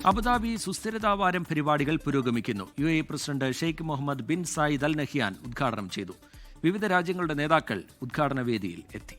Abu Dhabi സുസ്ഥിരതാ വാരം പരിപാടികൾ പുരോഗമിക്കുന്നു. UAE president Sheikh Muhammad bin Zayed Al Nahyan ഉദ്ഘാടനം ചെയ്തു. വിവിധ രാജ്യങ്ങളുടെ നേതാക്കൾ ഉദ്ഘാടന വേദിയിൽ എത്തി.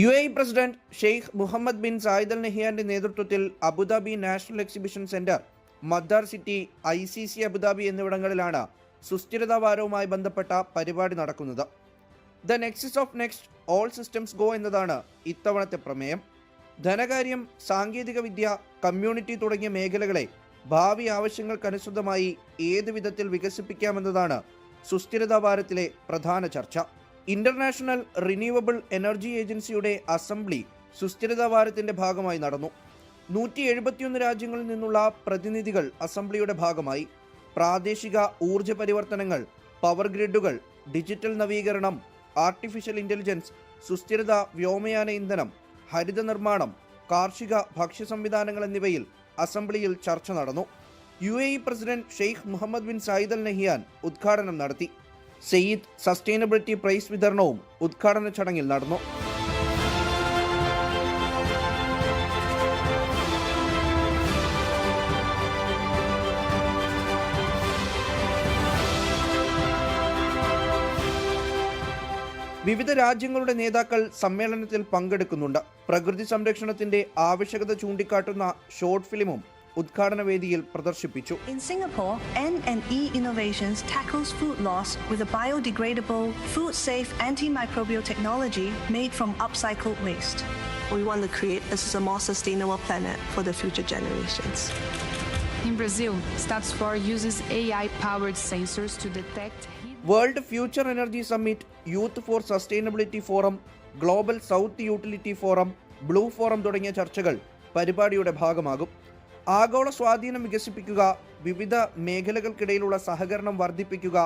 UAE president Sheikh Muhammad bin Zayed Al നഹിയാന്റെ നേതൃത്വത്തിൽ Abu Dhabi national exhibition centre, Masdar city, ICC Abu Dhabi എന്നിവിടങ്ങളിലാണ് സുസ്ഥിരതാ വാരവുമായി ബന്ധപ്പെട്ട പരിപാടി നടക്കുന്നത്. The nexus of next, all systems go എന്നതാണ് ഇത്തവണത്തെ പ്രമേയം. ധനകാര്യം, സാങ്കേതിക വിദ്യ, കമ്മ്യൂണിറ്റി തുടങ്ങിയ മേഖലകളെ ഭാവി ആവശ്യങ്ങൾക്കനുസൃതമായി ഏത് വിധത്തിൽ വികസിപ്പിക്കാമെന്നതാണ് സുസ്ഥിരതാ വാരത്തിലെ പ്രധാന ചർച്ച. ഇന്റർനാഷണൽ റിന്യൂവബിൾ എനർജി ഏജൻസിയുടെ അസംബ്ലി സുസ്ഥിരതാ വാരത്തിന്റെ ഭാഗമായി നടന്നു. 171 രാജ്യങ്ങളിൽ നിന്നുള്ള പ്രതിനിധികൾ അസംബ്ലിയുടെ ഭാഗമായി. പ്രാദേശിക ഊർജ്ജ പരിവർത്തനങ്ങൾ, പവർ ഗ്രിഡുകൾ, ഡിജിറ്റൽ നവീകരണം, ആർട്ടിഫിഷ്യൽ ഇന്റലിജൻസ്, സുസ്ഥിരത, വ്യോമയാന ഇന്ധനം, ഹരിത നിർമ്മാണം, കാർഷിക ഭക്ഷ്യ സംവിധാനങ്ങൾ എന്നിവയിൽ അസംബ്ലിയിൽ ചർച്ച നടന്നു. UAE president Sheikh Muhammad bin Zayed Al Nahyan ഉദ്ഘാടനം നടത്തി. സെയ്ദ് സസ്റ്റൈനബിലിറ്റി പ്രൈസ് വിതരണവും ഉദ്ഘാടന ചടങ്ങിൽ നടന്നു. വിവിധ രാജ്യങ്ങളുടെ നേതാക്കൾ സമ്മേളനത്തിൽ പങ്കെടുക്കുന്നുണ്ട്. പ്രകൃതി സംരക്ഷണത്തിന്റെ ആവശ്യകത ചൂണ്ടിക്കാട്ടുന്ന ഷോർട്ട് ഫിലിമും ഉദ്ഘാടന വേദിയിൽ പ്രദർശിപ്പിച്ചു. In Singapore, N&E Innovations tackles food loss with a biodegradable, food-safe antimicrobial technology made from upcycled waste. We want to create a more sustainable planet for the future generations. In Brazil, Status 4 uses AI-powered sensors to detect world future energy summit, youth for sustainability forum, global south utility forum, blue forum തുടങ്ങിയ ചർച്ചകൾ പരിപാടിയുടെ ഭാഗമാകും. ആഗോള സ്വാധീനം വികസിപ്പിക്കുക, വിവിധ മേഖലകൾക്കിടയിലുള്ള സഹകരണം വർദ്ധിപ്പിക്കുക,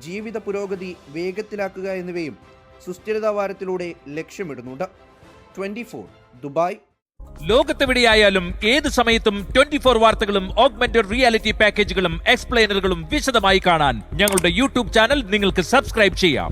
ജീവിത പുരോഗതി വേഗത്തിലാക്കുക എന്നിവയും സുസ്ഥിരതാ വാരത്തിലൂടെ ലക്ഷ്യമിടുന്നുണ്ട്. 24 ദുബായ്. ലോകത്തെവിടെയായാലും ഏത് സമയത്തും 24 വാർത്തകളും ഓഗ്മെന്റഡ് റിയാലിറ്റി പാക്കേജുകളും എക്സ്പ്ലെയിനറുകളും വിശദമായി കാണാൻ ഞങ്ങളുടെ YouTube ചാനൽ നിങ്ങൾക്ക് സബ്സ്ക്രൈബ് ചെയ്യാം.